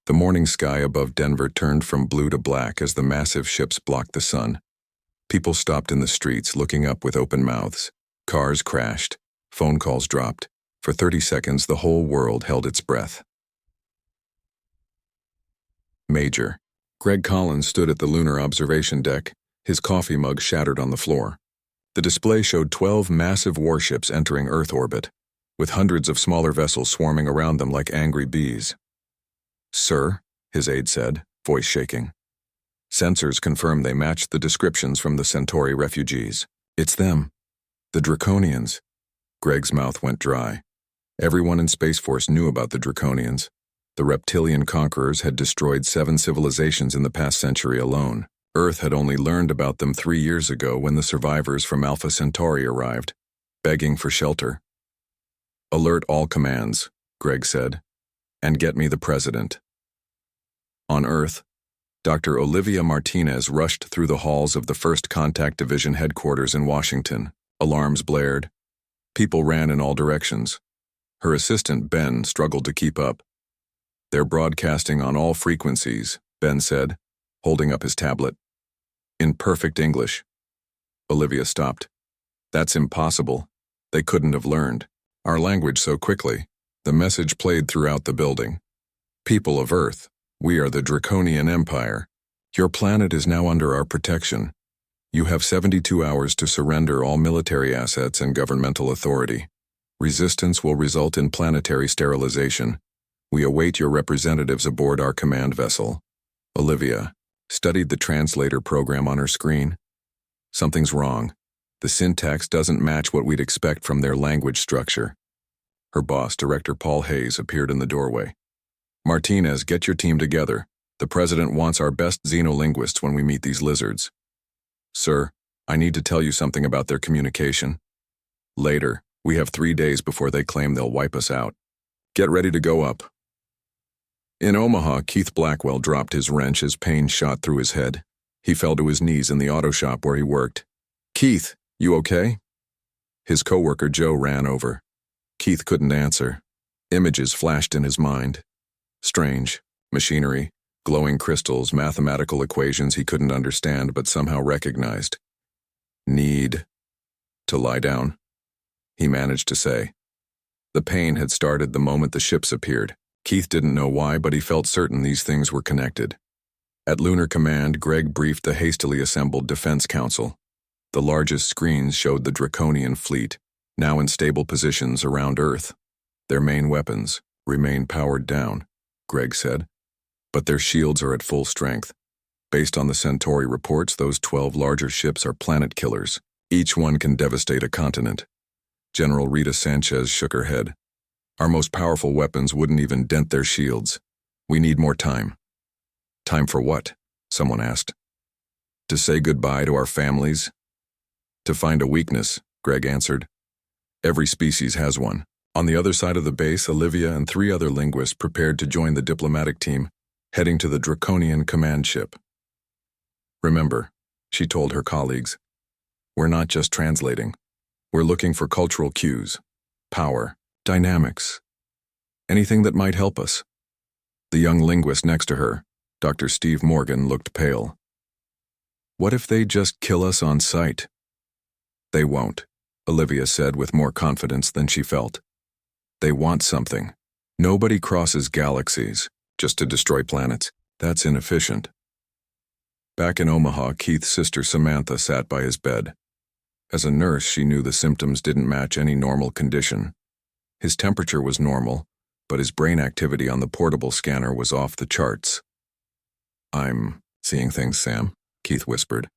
The morning sky above Denver turned from blue to black as the massive ships blocked the sun. People stopped in the streets, looking up with open mouths. Cars crashed. Phone calls dropped. For 30 seconds, the whole world held its breath. Major. Greg Collins stood at the lunar observation deck, his coffee mug shattered on the floor. The display showed 12 massive warships entering Earth orbit, with hundreds of smaller vessels swarming around them like angry bees. "Sir," his aide said, voice shaking. Sensors confirmed they matched the descriptions from the Centauri refugees. "It's them. The Draconians." Greg's mouth went dry. Everyone in Space Force knew about the Draconians. The reptilian conquerors had destroyed 7 civilizations in the past century alone. Earth had only learned about them 3 years ago when the survivors from Alpha Centauri arrived, begging for shelter. "Alert all commands," Greg said, "and get me the president." On Earth, Dr. Olivia Martinez rushed through the halls of the 1st Contact Division headquarters in Washington. Alarms blared. People ran in all directions. Her assistant, Ben, struggled to keep up. "They're broadcasting on all frequencies," Ben said, holding up his tablet. "In perfect English." Olivia stopped. "That's impossible. They couldn't have learned our language so quickly." The message played throughout the building. "People of Earth, we are the Draconian Empire. Your planet is now under our protection. You have 72 hours to surrender all military assets and governmental authority. Resistance will result in planetary sterilization. We await your representatives aboard our command vessel." Olivia studied the translator program on her screen. "Something's wrong. The syntax doesn't match what we'd expect from their language structure." Her boss, Director Paul Hayes, appeared in the doorway. "Martinez, get your team together. The president wants our best xenolinguists when we meet these lizards." "Sir, I need to tell you something about their communication." "Later. We have 3 days before they claim they'll wipe us out. Get ready to go up." In Omaha, Keith Blackwell dropped his wrench as pain shot through his head. He fell to his knees in the auto shop where he worked. "Keith, you okay?" His coworker Joe ran over. Keith couldn't answer. Images flashed in his mind. Strange, machinery, glowing crystals, mathematical equations he couldn't understand but somehow recognized. "Need to lie down," he managed to say. The pain had started the moment the ships appeared. Keith didn't know why, but he felt certain these things were connected. At Lunar Command, Greg briefed the hastily assembled Defense Council. The largest screens showed the Draconian fleet, now in stable positions around Earth. "Their main weapons remain powered down," Greg said, "but their shields are at full strength. Based on the Centauri reports, those 12 larger ships are planet killers. Each one can devastate a continent." General Rita Sanchez shook her head. "Our most powerful weapons wouldn't even dent their shields. We need more time." "Time for what?" someone asked. "To say goodbye to our families." "To find a weakness," Greg answered. "Every species has one." On the other side of the base, Olivia and 3 other linguists prepared to join the diplomatic team, heading to the Draconian command ship. "Remember," she told her colleagues, "we're not just translating. We're looking for cultural cues, power, dynamics, anything that might help us." The young linguist next to her, Dr. Steve Morgan, looked pale. "What if they just kill us on sight?" "They won't," Olivia said with more confidence than she felt. "They want something. Nobody crosses galaxies just to destroy planets. That's inefficient." Back in Omaha, Keith's sister Samantha sat by his bed. As a nurse, she knew the symptoms didn't match any normal condition. His temperature was normal, but his brain activity on the portable scanner was off the charts. "I'm seeing things, Sam," Keith whispered.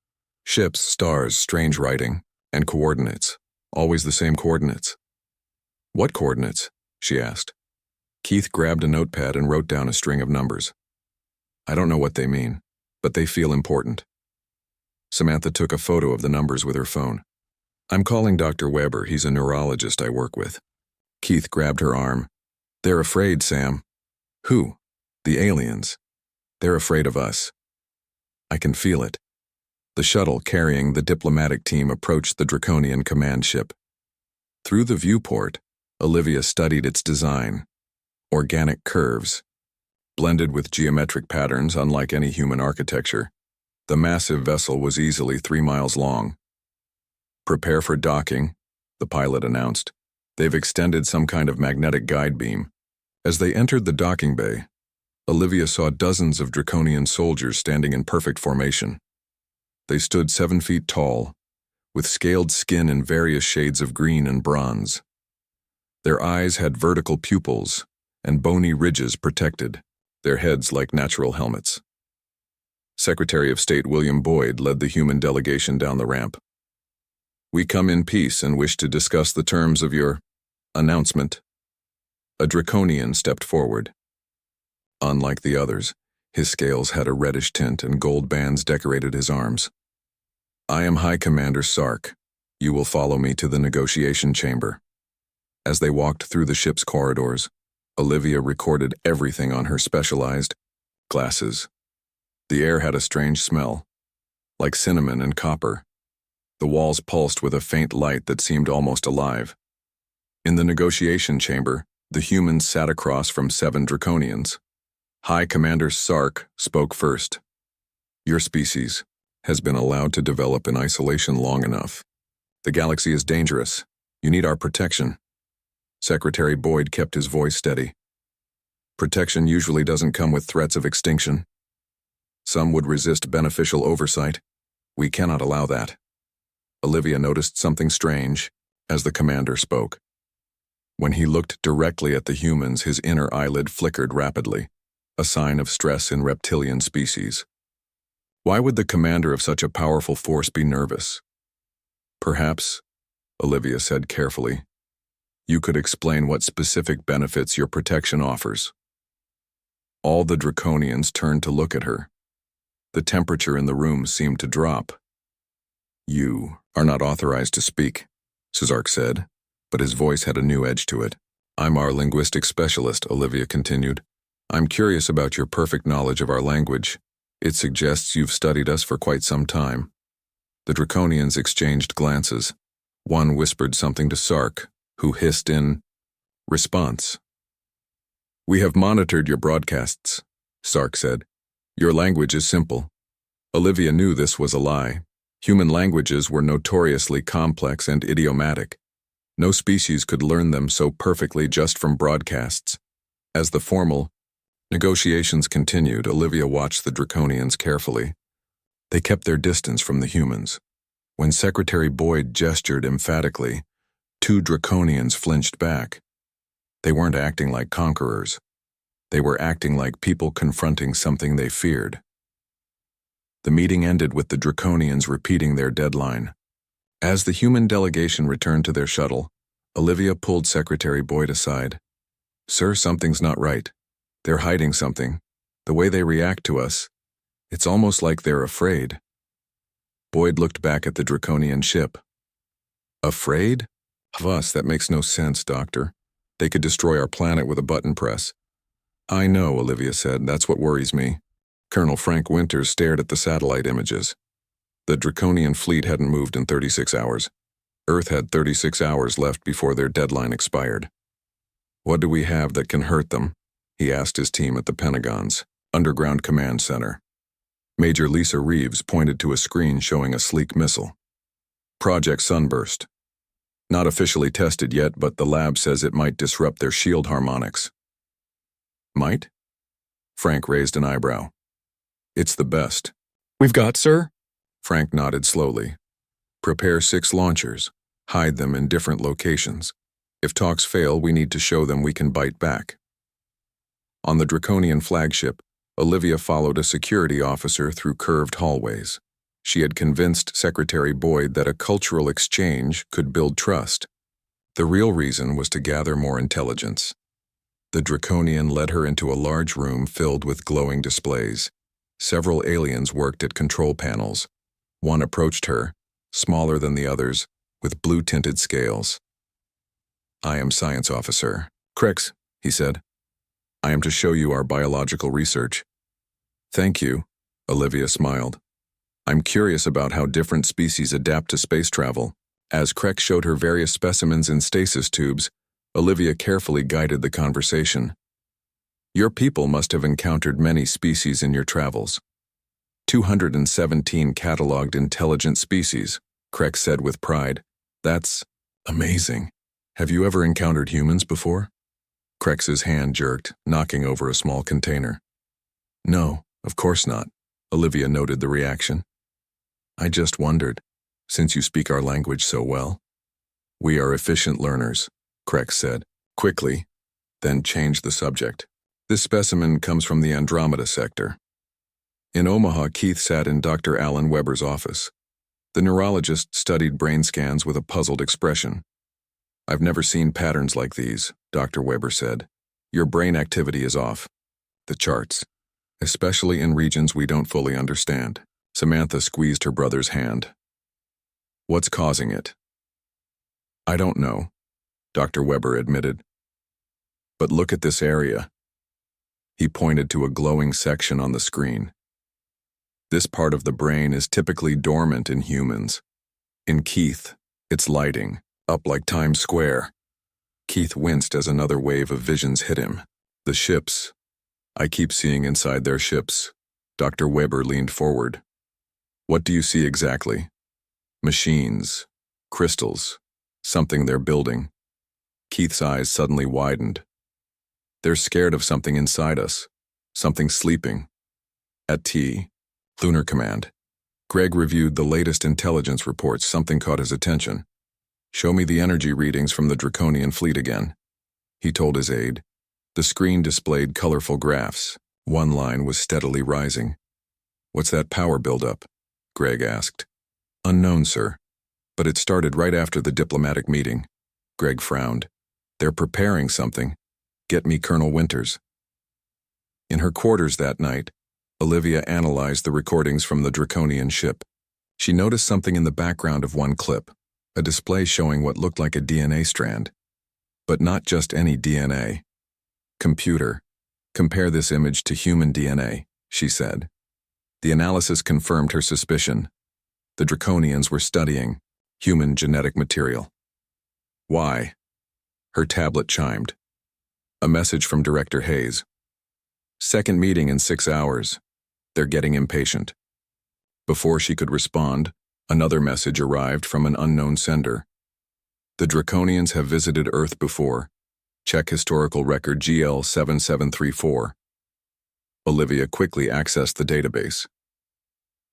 "Ships, stars, strange writing, and coordinates. Always the same coordinates." "What coordinates?" she asked. Keith grabbed a notepad and wrote down a string of numbers. "I don't know what they mean, but they feel important." Samantha took a photo of the numbers with her phone. "I'm calling Dr. Weber. He's a neurologist I work with." Keith grabbed her arm. "They're afraid, Sam." "Who?" "The aliens. They're afraid of us." "I can feel it." The shuttle carrying the diplomatic team approached the Draconian command ship. Through the viewport, Olivia studied its design. Organic curves, Blended with geometric patterns unlike any human architecture, the massive vessel was easily 3 miles long. "Prepare for docking," the pilot announced. "They've extended some kind of magnetic guide beam." As they entered the docking bay, Olivia saw dozens of Draconian soldiers standing in perfect formation. They stood 7 feet tall, with scaled skin in various shades of green and bronze. Their eyes had vertical pupils, and bony ridges protected their heads like natural helmets. Secretary of State William Boyd led the human delegation down the ramp. "We come in peace and wish to discuss the terms of your announcement." A Draconian stepped forward. Unlike the others, his scales had a reddish tint and gold bands decorated his arms. "I am High Commander Sark. You will follow me to the negotiation chamber." As they walked through the ship's corridors, Olivia recorded everything on her specialized glasses. The air had a strange smell, like cinnamon and copper. The walls pulsed with a faint light that seemed almost alive. In the negotiation chamber, the humans sat across from 7 Draconians. High Commander Sark spoke first. "Your species has been allowed to develop in isolation long enough. The galaxy is dangerous. You need our protection." Secretary Boyd kept his voice steady. "Protection usually doesn't come with threats of extinction. Some would resist beneficial oversight. We cannot allow that." Olivia noticed something strange as the commander spoke. When he looked directly at the humans, his inner eyelid flickered rapidly, a sign of stress in reptilian species. Why would the commander of such a powerful force be nervous? "Perhaps," Olivia said carefully, "you could explain what specific benefits your protection offers." All the Draconians turned to look at her. The temperature in the room seemed to drop. "You are not authorized to speak," Cesark said, but his voice had a new edge to it. "I'm our linguistic specialist," Olivia continued. "I'm curious about your perfect knowledge of our language. It suggests you've studied us for quite some time." The Draconians exchanged glances. One whispered something to Sark, who hissed in response. "We have monitored your broadcasts," Sark said. "Your language is simple." Olivia knew this was a lie. Human languages were notoriously complex and idiomatic. No species could learn them so perfectly just from broadcasts. As the formal negotiations continued, Olivia watched the Draconians carefully. They kept their distance from the humans. When Secretary Boyd gestured emphatically, 2 Draconians flinched back. They weren't acting like conquerors. They were acting like people confronting something they feared. The meeting ended with the Draconians repeating their deadline. As the human delegation returned to their shuttle, Olivia pulled Secretary Boyd aside. "Sir, something's not right. They're hiding something. The way they react to us, it's almost like they're afraid." Boyd looked back at the Draconian ship. "Afraid? Of us? That makes no sense, Doctor. They could destroy our planet with a button press." "I know," Olivia said. "That's what worries me." Colonel Frank Winters stared at the satellite images. The Draconian fleet hadn't moved in 36 hours. Earth had 36 hours left before their deadline expired. "What do we have that can hurt them?" he asked his team at the Pentagon's Underground Command Center. Major Lisa Reeves pointed to a screen showing a sleek missile. "Project Sunburst. Not officially tested yet, but the lab says it might disrupt their shield harmonics." "Might?" Frank raised an eyebrow. "It's the best." "We've got, sir?" Frank nodded slowly. "Prepare 6 launchers. Hide them in different locations. If talks fail, we need to show them we can bite back." On the Draconian flagship, Olivia followed a security officer through curved hallways. She had convinced Secretary Boyd that a cultural exchange could build trust. The real reason was to gather more intelligence. The Draconian led her into a large room filled with glowing displays. Several aliens worked at control panels. One approached her, smaller than the others, with blue-tinted scales. "I am Science Officer Krex," he said. "I am to show you our biological research." "Thank you," Olivia smiled. "I'm curious about how different species adapt to space travel." As Krex showed her various specimens in stasis tubes, Olivia carefully guided the conversation. Your people must have encountered many species in your travels. 217 cataloged intelligent species, Krek said with pride. That's amazing. Have you ever encountered humans before? Krex's hand jerked, knocking over a small container. No, of course not, Olivia noted the reaction. I just wondered, since you speak our language so well. We are efficient learners, Krek said, quickly, then changed the subject. This specimen comes from the Andromeda sector. In Omaha, Keith sat in Dr. Alan Weber's office. The neurologist studied brain scans with a puzzled expression. I've never seen patterns like these, Dr. Weber said. Your brain activity is off. The charts. Especially in regions we don't fully understand. Samantha squeezed her brother's hand. What's causing it? I don't know, Dr. Weber admitted. But look at this area. He pointed to a glowing section on the screen. This part of the brain is typically dormant in humans. In Keith, it's lighting, up like Times Square. Keith winced as another wave of visions hit him. The ships. I keep seeing inside their ships. Dr. Weber leaned forward. What do you see exactly? Machines, crystals, something they're building. Keith's eyes suddenly widened. They're scared of something inside us, something sleeping. At T, Lunar Command. Greg reviewed the latest intelligence reports. Something caught his attention. Show me the energy readings from the Draconian fleet again, he told his aide. The screen displayed colorful graphs. One line was steadily rising. What's that power buildup? Greg asked. Unknown, sir. But it started right after the diplomatic meeting. Greg frowned. They're preparing something. Get me Colonel Winters. In her quarters that night, Olivia analyzed the recordings from the Draconian ship. She noticed something in the background of one clip, a display showing what looked like a DNA strand. But not just any DNA. Computer, compare this image to human DNA, she said. The analysis confirmed her suspicion. The Draconians were studying human genetic material. Why? Her tablet chimed. A message from Director Hayes. Second meeting in 6 hours. They're getting impatient. Before she could respond, another message arrived from an unknown sender. The Draconians have visited Earth before. Check historical record GL7734. Olivia quickly accessed the database.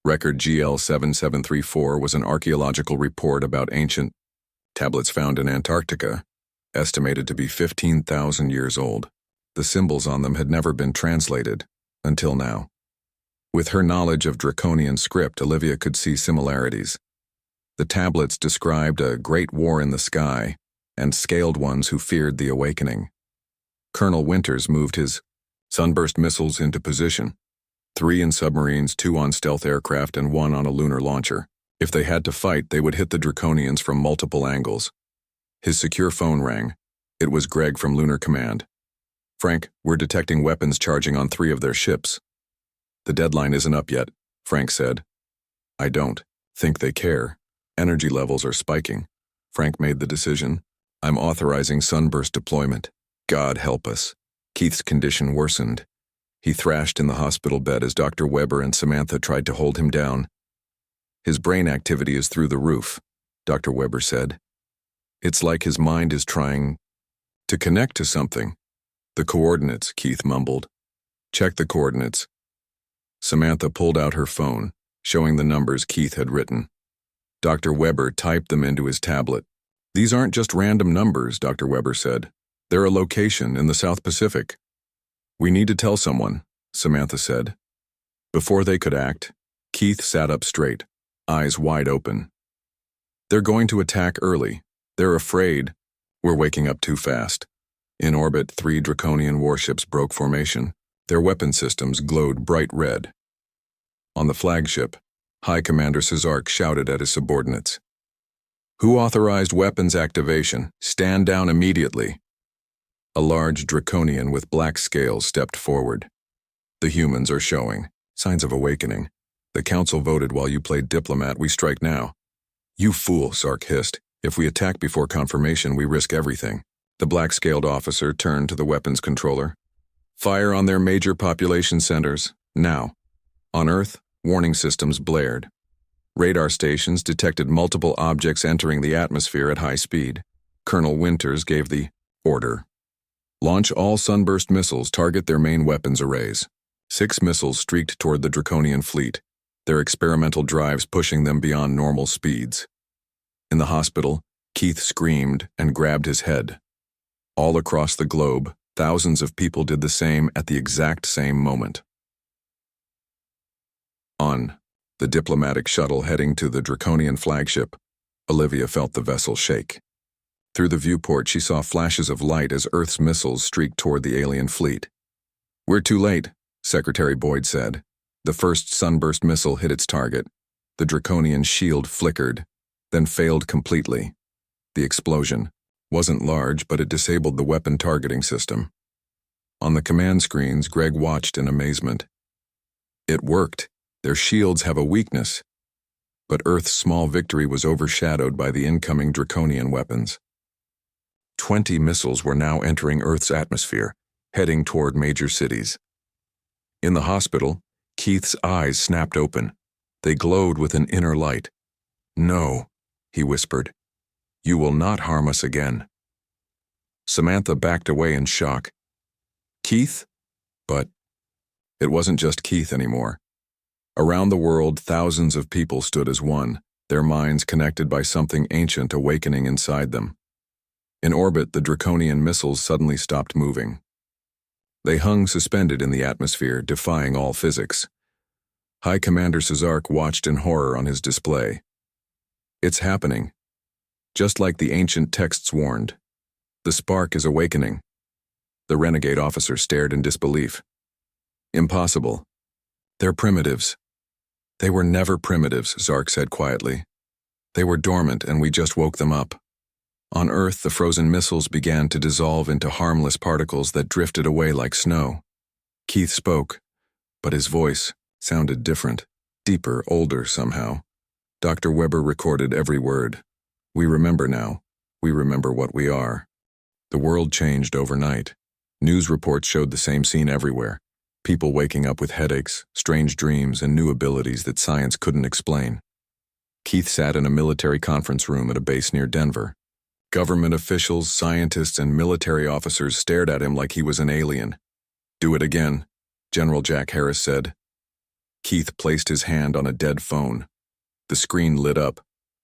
Record GL7734 was an archaeological report about ancient tablets found in Antarctica, estimated to be 15,000 years old. The symbols on them had never been translated, until now. With her knowledge of Draconian script, Olivia could see similarities. The tablets described a great war in the sky, and scaled ones who feared the awakening. Colonel Winters moved his sunburst missiles into position. 3 in submarines, 2 on stealth aircraft, and 1 on a lunar launcher. If they had to fight, they would hit the Draconians from multiple angles. His secure phone rang. It was Greg from Lunar Command. Frank, we're detecting weapons charging on 3 of their ships. The deadline isn't up yet, Frank said. I don't think they care. Energy levels are spiking. Frank made the decision. I'm authorizing sunburst deployment. God help us. Keith's condition worsened. He thrashed in the hospital bed as Dr. Weber and Samantha tried to hold him down. His brain activity is through the roof, Dr. Weber said. It's like his mind is trying to connect to something. The coordinates, Keith mumbled. Check the coordinates. Samantha pulled out her phone, showing the numbers Keith had written. Dr. Weber typed them into his tablet. These aren't just random numbers, Dr. Weber said. They're a location in the South Pacific. We need to tell someone, Samantha said. Before they could act, Keith sat up straight, eyes wide open. They're going to attack early. They're afraid. We're waking up too fast. In orbit, 3 Draconian warships broke formation. Their weapon systems glowed bright red. On the flagship, High Commander Cesark shouted at his subordinates. Who authorized weapons activation? Stand down immediately. A large Draconian with black scales stepped forward. The humans are showing signs of awakening. The council voted while you played diplomat. We strike now. You fool, Sark hissed. If we attack before confirmation, we risk everything. The black-scaled officer turned to the weapons controller. Fire on their major population centers, now. On Earth, warning systems blared. Radar stations detected multiple objects entering the atmosphere at high speed. Colonel Winters gave the order. Launch all sunburst missiles, target their main weapons arrays. 6 missiles streaked toward the Draconian fleet, their experimental drives pushing them beyond normal speeds. In the hospital, Keith screamed and grabbed his head. All across the globe, thousands of people did the same at the exact same moment. On the diplomatic shuttle heading to the Draconian flagship, Olivia felt the vessel shake. Through the viewport, she saw flashes of light as Earth's missiles streaked toward the alien fleet. "We're too late," Secretary Boyd said. The first sunburst missile hit its target. The Draconian shield flickered, then failed completely. The explosion wasn't large, but it disabled the weapon targeting system. On the command screens, Greg watched in amazement. It worked. Their shields have a weakness. But Earth's small victory was overshadowed by the incoming Draconian weapons. 20 missiles were now entering Earth's atmosphere, heading toward major cities. In the hospital, Keith's eyes snapped open. They glowed with an inner light. "No," he whispered. "You will not harm us again." Samantha backed away in shock. "Keith?" But it wasn't just Keith anymore. Around the world, thousands of people stood as one, their minds connected by something ancient awakening inside them. In orbit, the Draconian missiles suddenly stopped moving. They hung suspended in the atmosphere, defying all physics. High Commander Cesark watched in horror on his display. "It's happening. Just like the ancient texts warned. The spark is awakening." The renegade officer stared in disbelief. "Impossible. They're primitives." "They were never primitives," Zark said quietly. "They were dormant and we just woke them up." On Earth, the frozen missiles began to dissolve into harmless particles that drifted away like snow. Keith spoke, but his voice sounded different, deeper, older somehow. Dr. Weber recorded every word. "We remember now. We remember what we are." The world changed overnight. News reports showed the same scene everywhere. People waking up with headaches, strange dreams, and new abilities that science couldn't explain. Keith sat in a military conference room at a base near Denver. Government officials, scientists, and military officers stared at him like he was an alien. "Do it again," General Jack Harris said. Keith placed his hand on a dead phone. The screen lit up.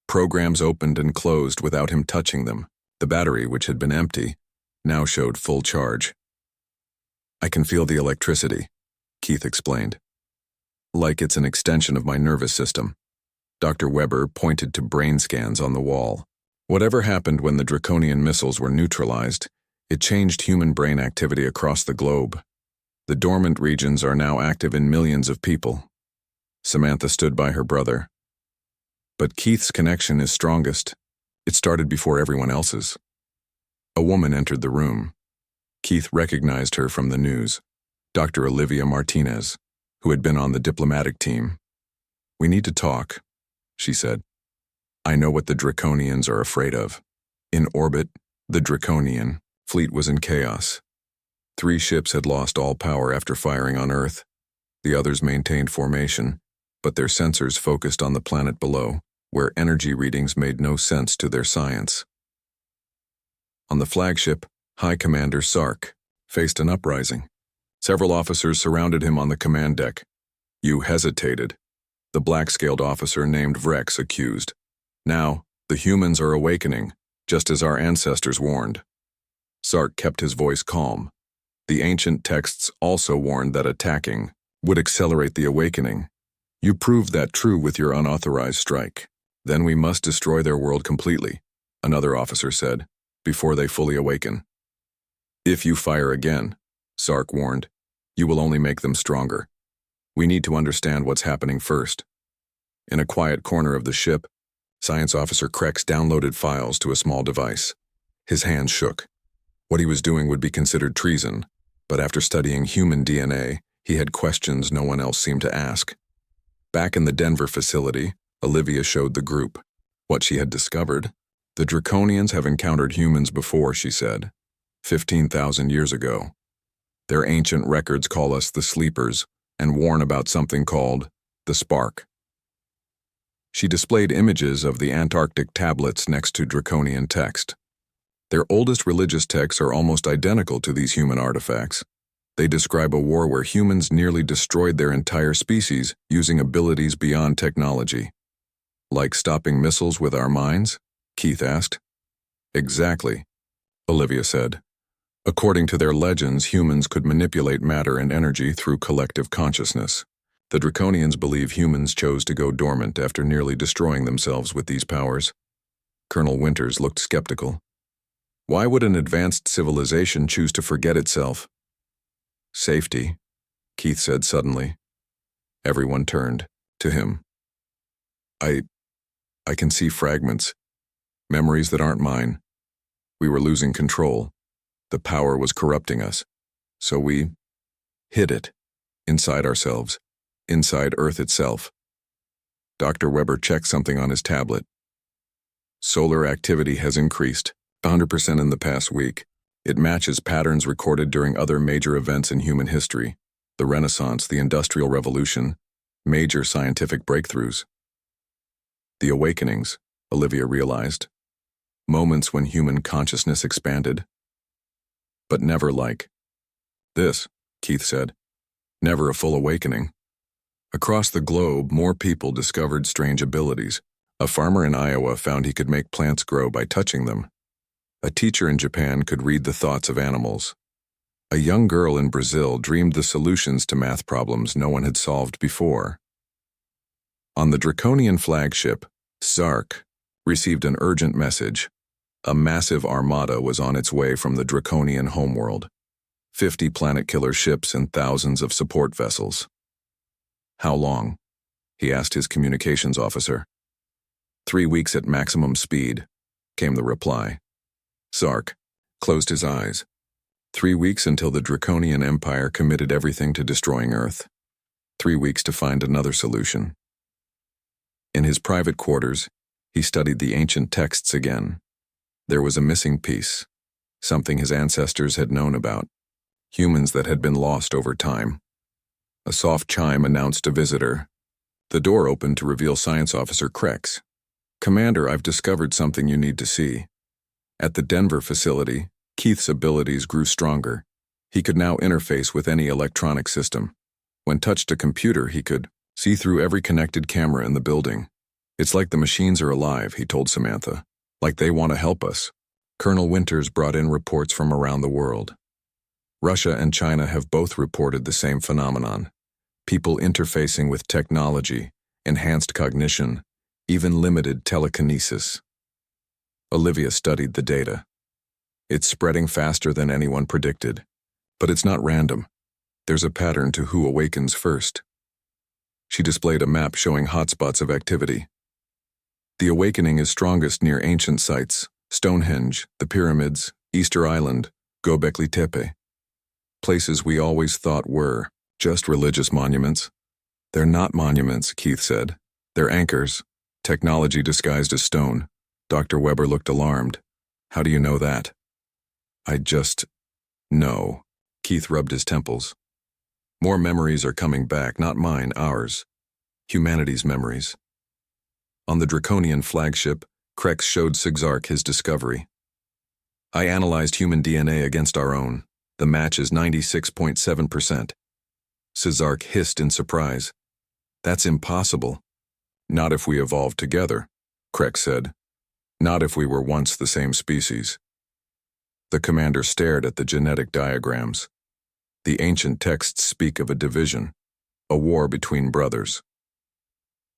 Programs opened and closed without him touching them. The battery, which had been empty, now showed full charge. "I can feel the electricity," Keith explained. "Like it's an extension of my nervous system." Dr. Weber pointed to brain scans on the wall. Whatever happened when the Draconian missiles were neutralized, it changed human brain activity across the globe. The dormant regions are now active in millions of people. Samantha stood by her brother. But Keith's connection is strongest. It started before everyone else's. A woman entered the room. Keith recognized her from the news. Dr. Olivia Martinez, who had been on the diplomatic team. "We need to talk," she said. "I know what the Draconians are afraid of." In orbit, the Draconian fleet was in chaos. 3 ships had lost all power after firing on Earth. The others maintained formation, but their sensors focused on the planet below, where energy readings made no sense to their science. On the flagship, High Commander Sark faced an uprising. Several officers surrounded him on the command deck. "You hesitated," the black-scaled officer named Vrex accused. "Now, the humans are awakening, just as our ancestors warned." Sark kept his voice calm. The ancient texts also warned that attacking would accelerate the awakening. "You proved that true with your unauthorized strike. Then we must destroy their world completely," another officer said, "before they fully awaken." "If you fire again," Sark warned, "you will only make them stronger. We need to understand what's happening first." In a quiet corner of the ship, Science Officer Krex downloaded files to a small device. His hands shook. What he was doing would be considered treason, but after studying human DNA, he had questions no one else seemed to ask. Back in the Denver facility, Olivia showed the group what she had discovered. "The Draconians have encountered humans before," she said. 15,000 years ago. Their ancient records call us the sleepers and warn about something called the spark. She displayed images of the Antarctic tablets next to Draconian text. Their oldest religious texts are almost identical to these human artifacts. They describe a war where humans nearly destroyed their entire species using abilities beyond technology. Like stopping missiles with our minds? Keith asked. Exactly, Olivia said. According to their legends, humans could manipulate matter and energy through collective consciousness. The Draconians believe humans chose to go dormant after nearly destroying themselves with these powers. Colonel Winters looked skeptical. Why would an advanced civilization choose to forget itself? Safety, Keith said suddenly. Everyone turned to him. I can see fragments, memories that aren't mine. We were losing control. The power was corrupting us. So we hid it, inside ourselves, inside Earth itself. Dr. Weber checked something on his tablet. Solar activity has increased 100% in the past week. It matches patterns recorded during other major events in human history, the Renaissance, the Industrial Revolution, major scientific breakthroughs. The awakenings, Olivia realized. Moments when human consciousness expanded. But never like this, Keith said. Never a full awakening. Across the globe, more people discovered strange abilities. A farmer in Iowa found he could make plants grow by touching them. A teacher in Japan could read the thoughts of animals. A young girl in Brazil dreamed the solutions to math problems no one had solved before. On the Draconian flagship, Zark received an urgent message. A massive armada was on its way from the Draconian homeworld. 50 planet-killer ships and thousands of support vessels. How long? He asked his communications officer. 3 weeks at maximum speed, came the reply. Zark closed his eyes. 3 weeks until the Draconian Empire committed everything to destroying Earth. 3 weeks to find another solution. In his private quarters, he studied the ancient texts again. There was a missing piece, something his ancestors had known about, humans that had been lost over time. A soft chime announced a visitor. The door opened to reveal Science Officer Krex. Commander, I've discovered something you need to see. At the Denver facility, Keith's abilities grew stronger. He could now interface with any electronic system. When touched a computer, he could see through every connected camera in the building. It's like the machines are alive, he told Samantha. Like they want to help us. Colonel Winters brought in reports from around the world. Russia and China have both reported the same phenomenon. People interfacing with technology, enhanced cognition, even limited telekinesis. Olivia studied the data. It's spreading faster than anyone predicted. But it's not random. There's a pattern to who awakens first. She displayed a map showing hotspots of activity. The awakening is strongest near ancient sites, Stonehenge, the pyramids, Easter Island, Göbekli Tepe. Places we always thought were just religious monuments. They're not monuments, Keith said. They're anchors, technology disguised as stone. Dr. Weber looked alarmed. How do you know that? I just know. Keith rubbed his temples. More memories are coming back, not mine, ours. Humanity's memories. On the Draconian flagship, Krex showed Sigzark his discovery. I analyzed human DNA against our own. The match is 96.7%. Sigzark hissed in surprise. That's impossible. Not if we evolved together, Krex said. Not if we were once the same species. The commander stared at the genetic diagrams. The ancient texts speak of a division, a war between brothers.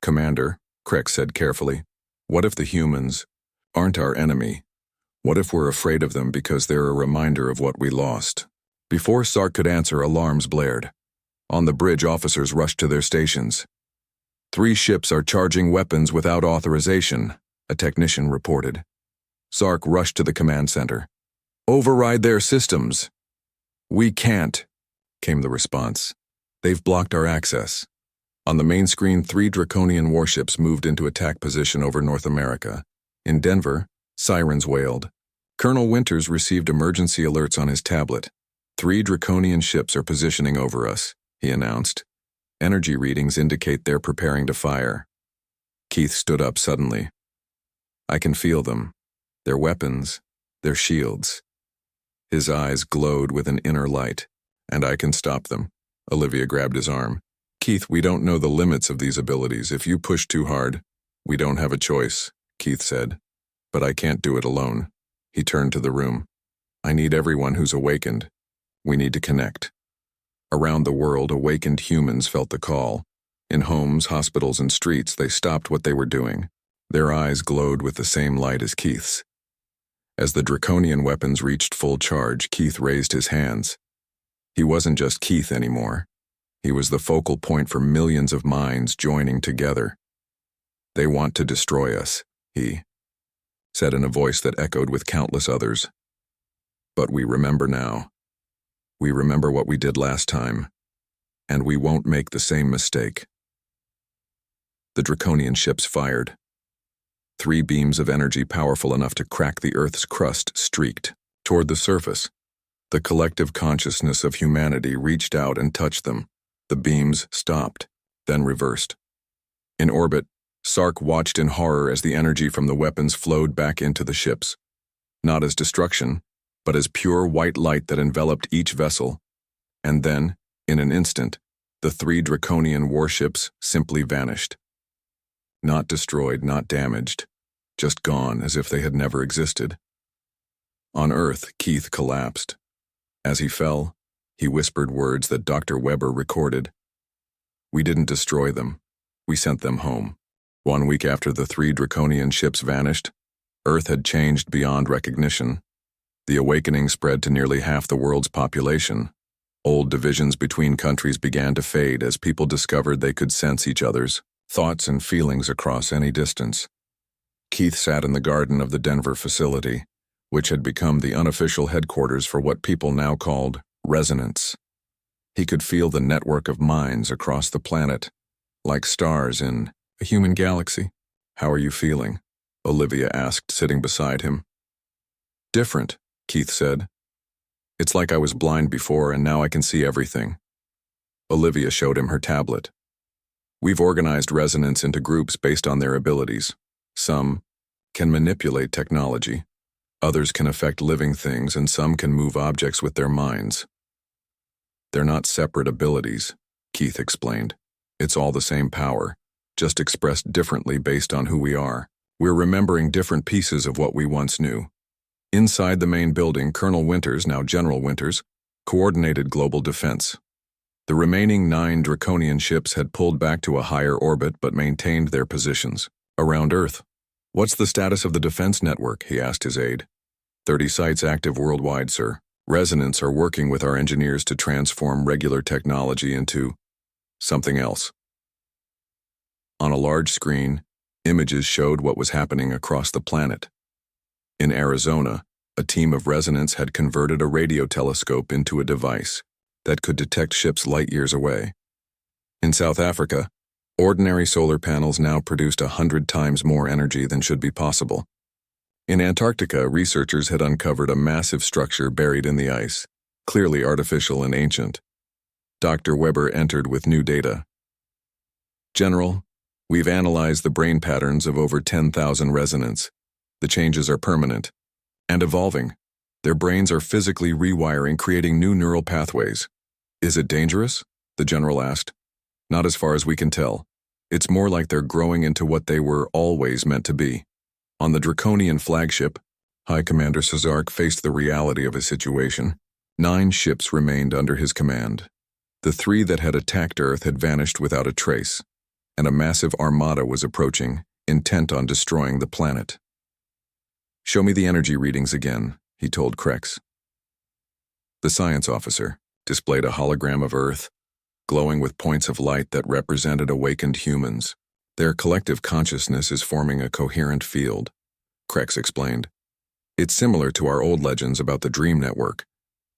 Commander, Krex said carefully, what if the humans aren't our enemy? What if we're afraid of them because they're a reminder of what we lost? Before Sark could answer, alarms blared. On the bridge, officers rushed to their stations. 3 ships are charging weapons without authorization, a technician reported. Sark rushed to the command center. Override their systems. We can't, came the response. They've blocked our access. On the main screen, 3 Draconian warships moved into attack position over North America. In Denver, sirens wailed. Colonel Winters received emergency alerts on his tablet. 3 Draconian ships are positioning over us, he announced. Energy readings indicate they're preparing to fire. Keith stood up suddenly. I can feel them. Their weapons, their shields. His eyes glowed with an inner light. And I can stop them. Olivia grabbed his arm. Keith, we don't know the limits of these abilities. If you push too hard, we don't have a choice, Keith said. But I can't do it alone. He turned to the room. I need everyone who's awakened. We need to connect. Around the world, awakened humans felt the call. In homes, hospitals, and streets, they stopped what they were doing. Their eyes glowed with the same light as Keith's. As the Draconian weapons reached full charge, Keith raised his hands. He wasn't just Keith anymore. He was the focal point for millions of minds joining together. They want to destroy us, he said in a voice that echoed with countless others. But we remember now. We remember what we did last time, and we won't make the same mistake. The Draconian ships fired. 3 beams of energy powerful enough to crack the Earth's crust streaked toward the surface. The collective consciousness of humanity reached out and touched them. The beams stopped, then reversed. In orbit, Sark watched in horror as the energy from the weapons flowed back into the ships. Not as destruction, but as pure white light that enveloped each vessel. And then, in an instant, the 3 Draconian warships simply vanished. Not destroyed, not damaged, just gone as if they had never existed. On Earth, Keith collapsed. As he fell, he whispered words that Dr. Weber recorded. We didn't destroy them. We sent them home. 1 week after the 3 Draconian ships vanished, Earth had changed beyond recognition. The awakening spread to nearly half the world's population. Old divisions between countries began to fade as people discovered they could sense each other's thoughts and feelings across any distance. Keith sat in the garden of the Denver facility, which had become the unofficial headquarters for what people now called resonance. He could feel the network of minds across the planet, like stars in a human galaxy. How are you feeling? Olivia asked, sitting beside him. Different, Keith said. It's like I was blind before and now I can see everything. Olivia showed him her tablet. We've organized resonance into groups based on their abilities. Some can manipulate technology. Others can affect living things, and some can move objects with their minds. They're not separate abilities, Keith explained. It's all the same power, just expressed differently based on who we are. We're remembering different pieces of what we once knew. Inside the main building, Colonel Winters, now General Winters, coordinated global defense. The remaining 9 Draconian ships had pulled back to a higher orbit but maintained their positions around Earth. What's the status of the defense network? He asked his aide. 30 sites active worldwide, sir. Resonance are working with our engineers to transform regular technology into something else. On a large screen, images showed what was happening across the planet. In Arizona, a team of Resonance had converted a radio telescope into a device that could detect ships light years away. In South Africa, ordinary solar panels now produced 100 times more energy than should be possible. In Antarctica, researchers had uncovered a massive structure buried in the ice, clearly artificial and ancient. Dr. Weber entered with new data. General, we've analyzed the brain patterns of over 10,000 Resonance. The changes are permanent and evolving. Their brains are physically rewiring, creating new neural pathways. Is it dangerous? The general asked. Not as far as we can tell. It's more like they're growing into what they were always meant to be. On the Draconian flagship, High Commander Cesark faced the reality of his situation. 9 ships remained under his command. The 3 that had attacked Earth had vanished without a trace, and a massive armada was approaching, intent on destroying the planet. Show me the energy readings again, he told Krex. The science officer displayed a hologram of Earth, glowing with points of light that represented awakened humans. Their collective consciousness is forming a coherent field, Krex explained. It's similar to our old legends about the Dream Network,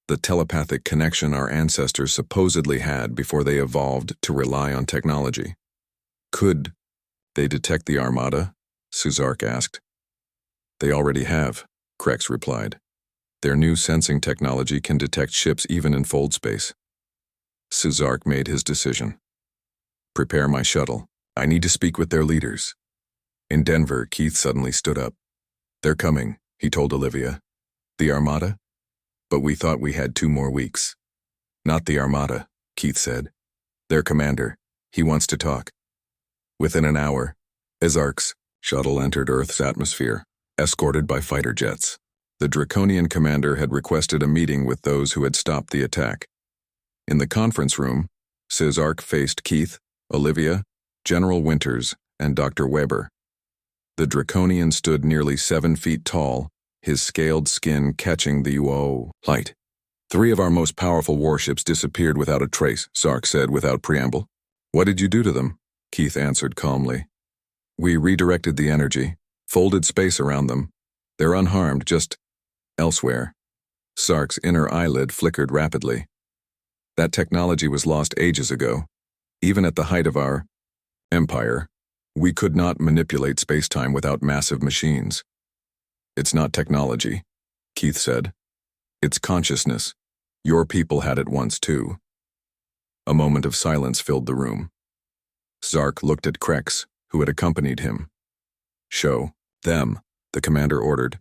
the telepathic connection our ancestors supposedly had before they evolved to rely on technology. Could they detect the Armada? Cesark asked. They already have, Krex replied. Their new sensing technology can detect ships even in fold space. Sci made his decision. Prepare my shuttle. I need to speak with their leaders. In Denver, Keith suddenly stood up. They're coming, he told Olivia. The Armada? But we thought we had 2 more weeks. Not the Armada, Keith said. Their commander. He wants to talk. Within an hour, Sci's shuttle entered Earth's atmosphere, escorted by fighter jets. The Draconian commander had requested a meeting with those who had stopped the attack. In the conference room, Sci faced Keith, Olivia, General Winters, and Dr. Weber. The Draconian stood nearly 7 feet tall, his scaled skin catching the UO light. 3 of our most powerful warships disappeared without a trace, Sci said without preamble. What did you do to them? Keith answered calmly. We redirected the energy, folded space around them. They're unharmed, just elsewhere. Sci's inner eyelid flickered rapidly. That technology was lost ages ago. Even at the height of our empire, we could not manipulate space-time without massive machines. It's not technology, Keith said. It's consciousness. Your people had it once too. A moment of silence filled the room. Sci looked at Krex, who had accompanied him. Show them, the commander ordered.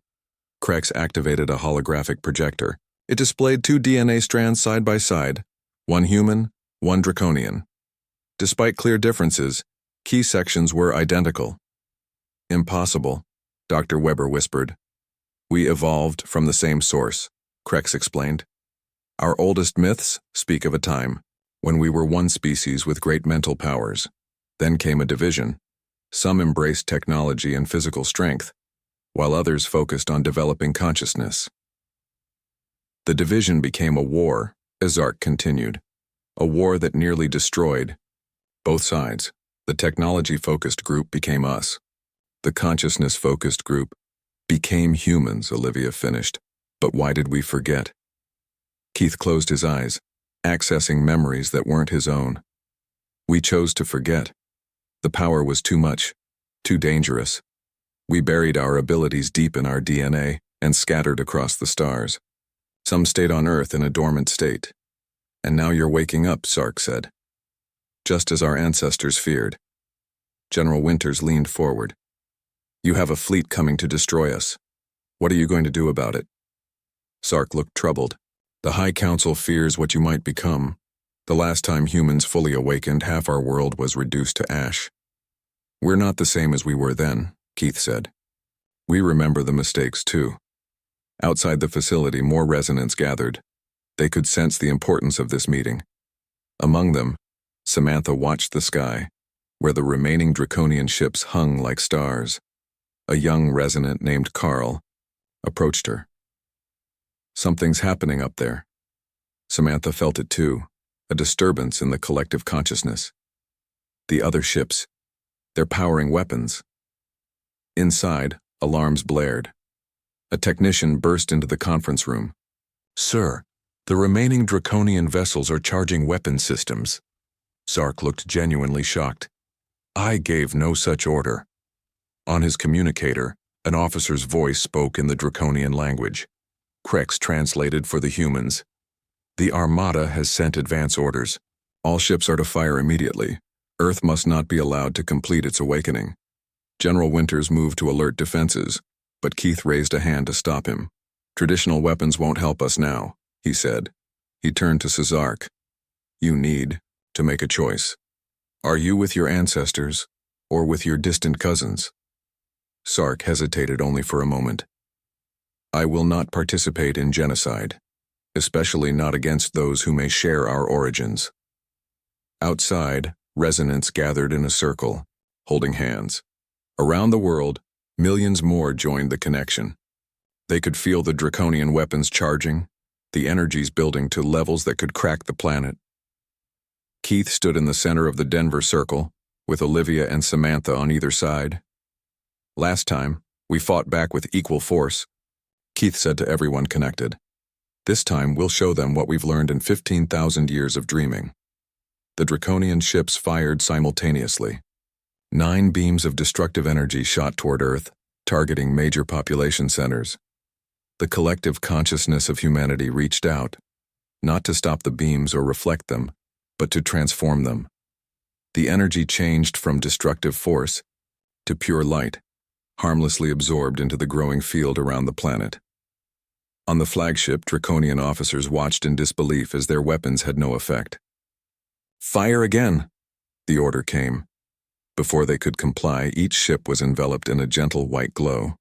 Krex activated a holographic projector. It displayed 2 DNA strands side by side, 1 human, 1 Draconian. Despite clear differences, key sections were identical. Impossible, Dr. Weber whispered. We evolved from the same source, Krex explained. Our oldest myths speak of a time when we were one species with great mental powers. Then came a division. Some embraced technology and physical strength, while others focused on developing consciousness. The division became a war, as Sci continued. A war that nearly destroyed both sides. The technology-focused group became us. The consciousness-focused group became humans, Olivia finished. But why did we forget? Keith closed his eyes, accessing memories that weren't his own. We chose to forget. The power was too much, too dangerous. We buried our abilities deep in our DNA and scattered across the stars. Some stayed on Earth in a dormant state. And now you're waking up, Sci said. Just as our ancestors feared. General Winters leaned forward. You have a fleet coming to destroy us. What are you going to do about it? Sci looked troubled. The High Council fears what you might become. The last time humans fully awakened, half our world was reduced to ash. We're not the same as we were then, Keith said. We remember the mistakes too. Outside the facility, more resonance gathered. They could sense the importance of this meeting. Among them, Samantha watched the sky, where the remaining Draconian ships hung like stars. A young resonant named Carl approached her. Something's happening up there. Samantha felt it too, a disturbance in the collective consciousness. The other ships, they're powering weapons. Inside, alarms blared. A technician burst into the conference room. Sir, the remaining Draconian vessels are charging weapon systems. Sci looked genuinely shocked. I gave no such order. On his communicator, an officer's voice spoke in the Draconian language. Krex translated for the humans. The Armada has sent advance orders. All ships are to fire immediately. Earth must not be allowed to complete its awakening. General Winters moved to alert defenses, but Keith raised a hand to stop him. Traditional weapons won't help us now, he said. He turned to Sci. You need to make a choice. Are you with your ancestors, or with your distant cousins? Sci hesitated only for a moment. I will not participate in genocide, especially not against those who may share our origins. Outside, resonance gathered in a circle, holding hands. Around the world, millions more joined the connection. They could feel the Draconian weapons charging, the energies building to levels that could crack the planet. Keith stood in the center of the Denver circle, with Olivia and Samantha on either side. Last time, we fought back with equal force, Keith said to everyone connected. This time, we'll show them what we've learned in 15,000 years of dreaming. The Draconian ships fired simultaneously. 9 beams of destructive energy shot toward Earth, targeting major population centers. The collective consciousness of humanity reached out, not to stop the beams or reflect them, but to transform them. The energy changed from destructive force to pure light, harmlessly absorbed into the growing field around the planet. On the flagship, Draconian officers watched in disbelief as their weapons had no effect. "Fire again!" the order came. Before they could comply, each ship was enveloped in a gentle white glow.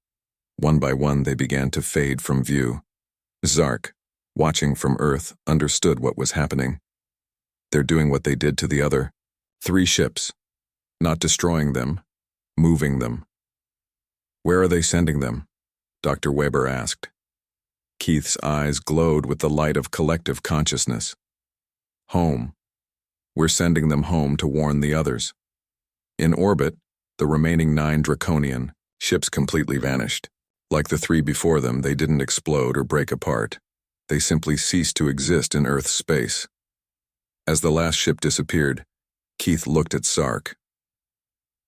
One by one, they began to fade from view. Zark, watching from Earth, understood what was happening. They're doing what they did to the other 3 ships, not destroying them, moving them. "Where are they sending them?" Dr. Weber asked. Keith's eyes glowed with the light of collective consciousness. "Home. We're sending them home to warn the others." In orbit, the remaining 9 Draconian ships completely vanished. Like the 3 before them, they didn't explode or break apart. They simply ceased to exist in Earth's space. As the last ship disappeared, Keith looked at Sark.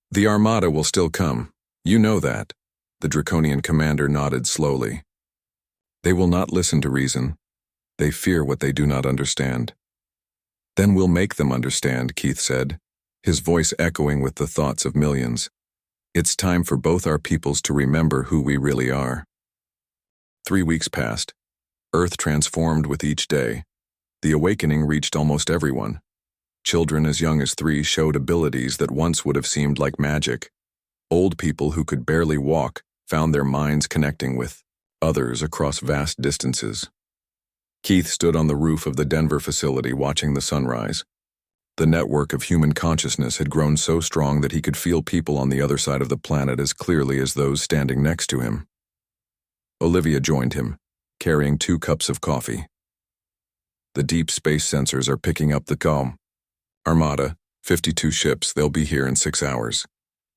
"The Armada will still come. You know that." The Draconian commander nodded slowly. "They will not listen to reason. They fear what they do not understand." "Then we'll make them understand," Keith said, his voice echoing with the thoughts of millions. "It's time for both our peoples to remember who we really are." 3 weeks passed. Earth transformed with each day. The awakening reached almost everyone. Children as young as 3 showed abilities that once would have seemed like magic. Old people who could barely walk found their minds connecting with others across vast distances. Keith stood on the roof of the Denver facility watching the sunrise. The network of human consciousness had grown so strong that he could feel people on the other side of the planet as clearly as those standing next to him. Olivia joined him, carrying 2 cups of coffee. "The deep space sensors are picking up the calm. Armada, 52 ships, they'll be here in 6 hours.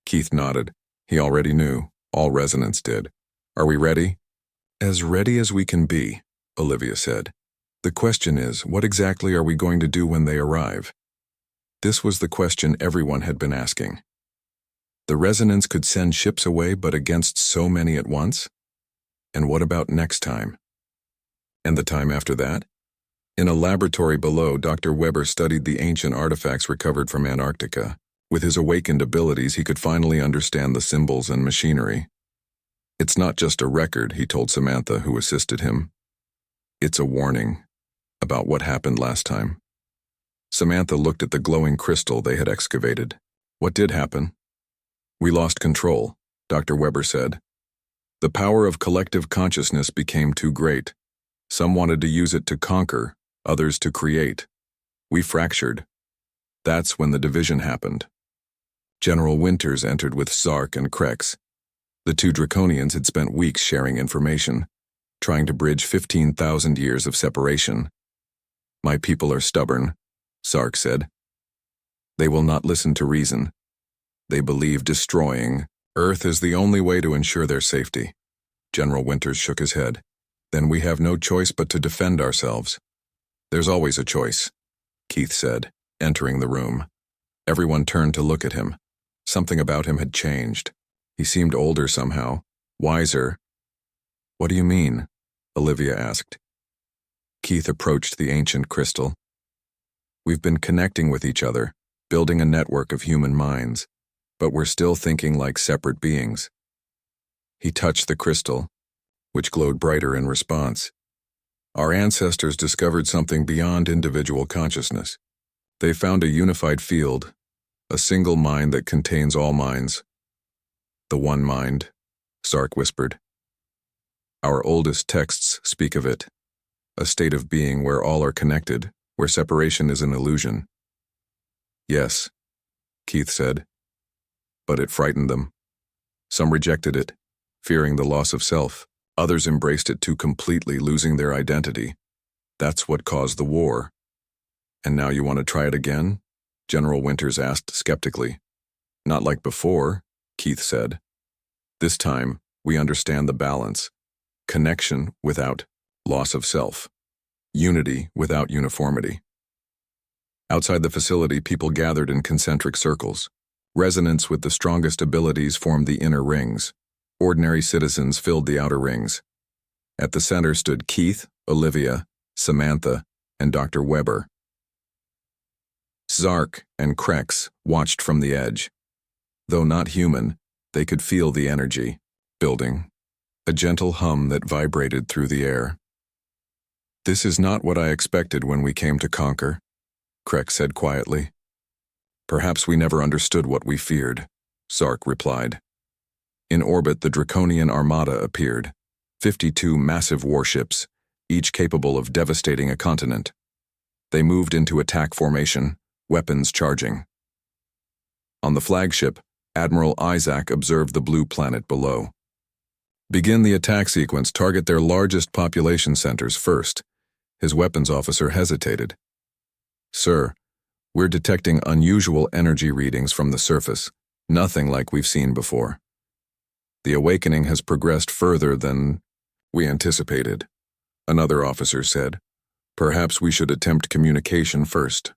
Keith nodded. He already knew. All resonance did. "Are we ready?" "As ready as we can be," Olivia said. "The question is, what exactly are we going to do when they arrive?" This was the question everyone had been asking. The resonance could send ships away, but against so many at once? And what about next time? And the time after that? In a laboratory below, Dr. Weber studied the ancient artifacts recovered from Antarctica. With his awakened abilities, he could finally understand the symbols and machinery. "It's not just a record," he told Samantha, who assisted him. "It's a warning about what happened last time." Samantha looked at the glowing crystal they had excavated. "What did happen?" "We lost control," Dr. Weber said. "The power of collective consciousness became too great. Some wanted to use it to conquer, others to create. We fractured. That's when the division happened." General Winters entered with Sark and Krex. The 2 Draconians had spent weeks sharing information, trying to bridge 15,000 years of separation. "My people are stubborn," Sark said. "They will not listen to reason. They believe destroying Earth is the only way to ensure their safety." General Winters shook his head. "Then we have no choice but to defend ourselves." "There's always a choice," Keith said, entering the room. Everyone turned to look at him. Something about him had changed. He seemed older somehow, wiser. "What do you mean?" Olivia asked. Keith approached the ancient crystal. "We've been connecting with each other, building a network of human minds, but we're still thinking like separate beings." He touched the crystal, which glowed brighter in response. "Our ancestors discovered something beyond individual consciousness. They found a unified field, a single mind that contains all minds." "The one mind," Sark whispered. "Our oldest texts speak of it, a state of being where all are connected, where separation is an illusion." "Yes," Keith said. "But it frightened them. Some rejected it, fearing the loss of self. Others embraced it too completely, losing their identity. That's what caused the war." "And now you want to try it again?" General Winters asked skeptically. "Not like before," Keith said. "This time, we understand the balance. Connection without loss of self. Unity without uniformity." Outside the facility, people gathered in concentric circles. Resonance with the strongest abilities formed the inner rings. Ordinary citizens filled the outer rings. At the center stood Keith, Olivia, Samantha, and Dr. Weber. Zark and Krex watched from the edge. Though not human, they could feel the energy building, a gentle hum that vibrated through the air. "This is not what I expected when we came to conquer," Krex said quietly. "Perhaps we never understood what we feared," Zark replied. In orbit, the Draconian Armada appeared, 52 massive warships, each capable of devastating a continent. They moved into attack formation, weapons charging. On the flagship, Admiral Isaac observed the blue planet below. "Begin the attack sequence. Target their largest population centers first." His weapons officer hesitated. "Sir, we're detecting unusual energy readings from the surface, nothing like we've seen before. The awakening has progressed further than we anticipated," another officer said. "Perhaps we should attempt communication first."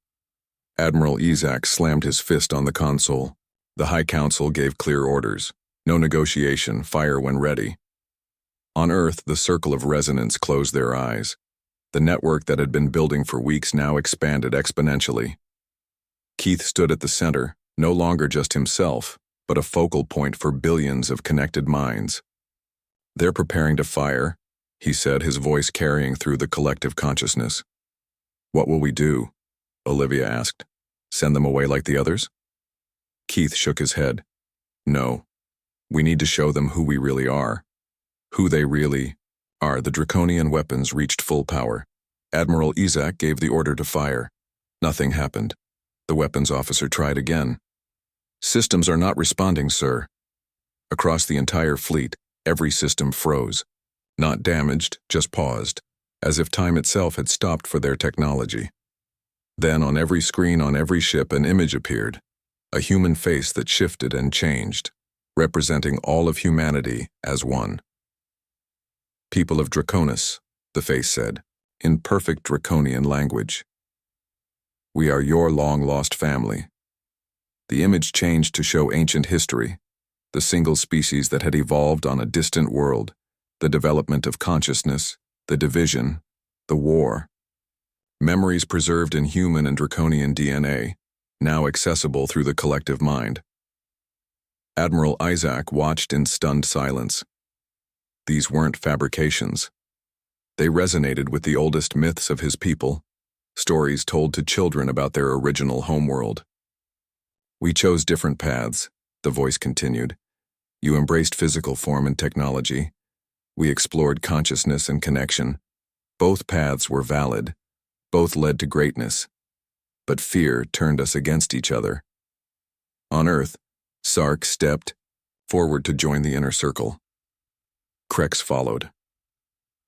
Admiral Isaac slammed his fist on the console. The High Council gave clear orders. No negotiation, fire when ready. On Earth, the circle of resonance closed their eyes. The network that had been building for weeks now expanded exponentially. Keith stood at the center, no longer just himself, but a focal point for billions of connected minds. "They're preparing to fire," he said, his voice carrying through the collective consciousness. "What will we do?" Olivia asked. "Send them away like the others?" Keith shook his head. "No. We need to show them who we really are. Who they really are." The Draconian weapons reached full power. Admiral Isaac gave the order to fire. Nothing happened. The weapons officer tried again. "Systems are not responding, sir." Across the entire fleet, every system froze. Not damaged, just paused, as if time itself had stopped for their technology. Then on every screen on every ship an image appeared, a human face that shifted and changed, representing all of humanity as one. "People of Draconis," the face said, in perfect Draconian language. "We are your long-lost family." The image changed to show ancient history, the single species that had evolved on a distant world, the development of consciousness, the division, the war. Memories preserved in human and Draconian DNA, now accessible through the collective mind. Admiral Isaac watched in stunned silence. These weren't fabrications. They resonated with the oldest myths of his people, stories told to children about their original homeworld. "We chose different paths," the voice continued. "You embraced physical form and technology. We explored consciousness and connection. Both paths were valid. Both led to greatness. But fear turned us against each other." On Earth, Sark stepped forward to join the inner circle. Krex followed.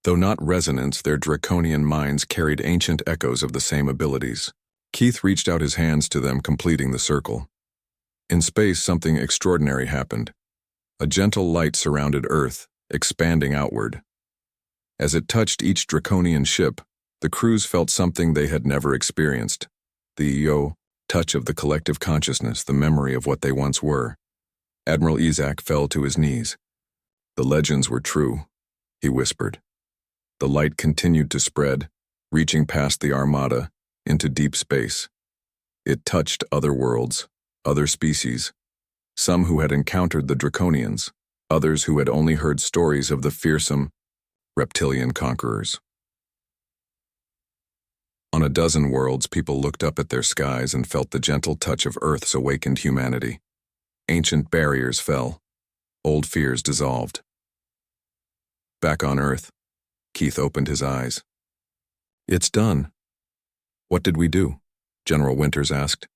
Though not resonance, their Draconian minds carried ancient echoes of the same abilities. Keith reached out his hands to them, completing the circle. In space, something extraordinary happened. A gentle light surrounded Earth, expanding outward. As it touched each Draconian ship, the crews felt something they had never experienced. The touch of the collective consciousness, the memory of what they once were. Admiral Isaac fell to his knees. "The legends were true," he whispered. The light continued to spread, reaching past the Armada, into deep space. It touched other worlds, other species, some who had encountered the Draconians, others who had only heard stories of the fearsome reptilian conquerors. On a dozen worlds, people looked up at their skies and felt the gentle touch of Earth's awakened humanity. Ancient barriers fell. Old fears dissolved. Back on Earth, Keith opened his eyes. "It's done." "What did we do?" General Winters asked.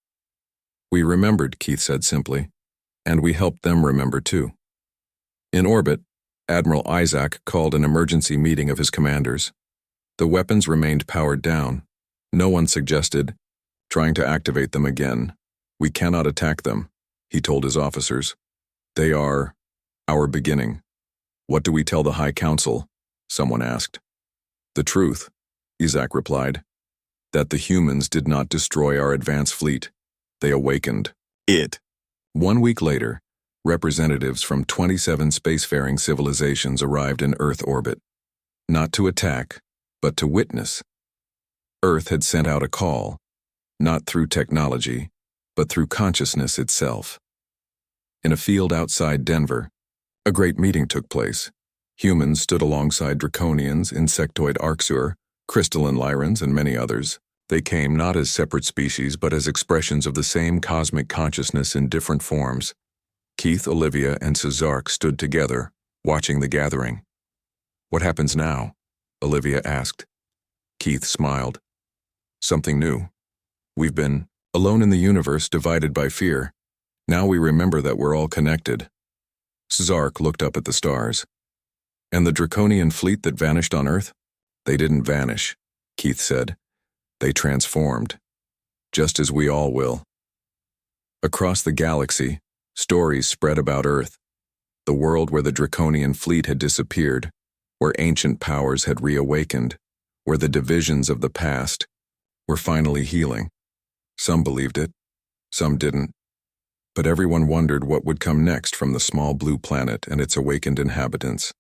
"We remembered," Keith said simply, "and we helped them remember too." In orbit, Admiral Isaac called an emergency meeting of his commanders. The weapons remained powered down. No one suggested trying to activate them again. "We cannot attack them," he told his officers. "They are our beginning." "What do we tell the High Council?" someone asked. "The truth," Isaac replied. "That the humans did not destroy our advance fleet. They awakened it." 1 week later, representatives from 27 spacefaring civilizations arrived in Earth orbit. Not to attack, but to witness. Earth had sent out a call, not through technology, but through consciousness itself. In a field outside Denver, a great meeting took place. Humans stood alongside Draconians, insectoid Arxur, crystalline Lyrans, and many others. They came not as separate species, but as expressions of the same cosmic consciousness in different forms. Keith, Olivia, and Cesark stood together, watching the gathering. "What happens now?" Olivia asked. Keith smiled. "Something new. We've been alone in the universe, divided by fear. Now we remember that we're all connected." Cesark looked up at the stars. "And the Draconian fleet that vanished on Earth? They didn't vanish," Keith said. "They transformed. Just as we all will." Across the galaxy, stories spread about Earth, the world where the Draconian fleet had disappeared, where ancient powers had reawakened, where the divisions of the past were finally healing. Some believed it, some didn't. But everyone wondered what would come next from the small blue planet and its awakened inhabitants.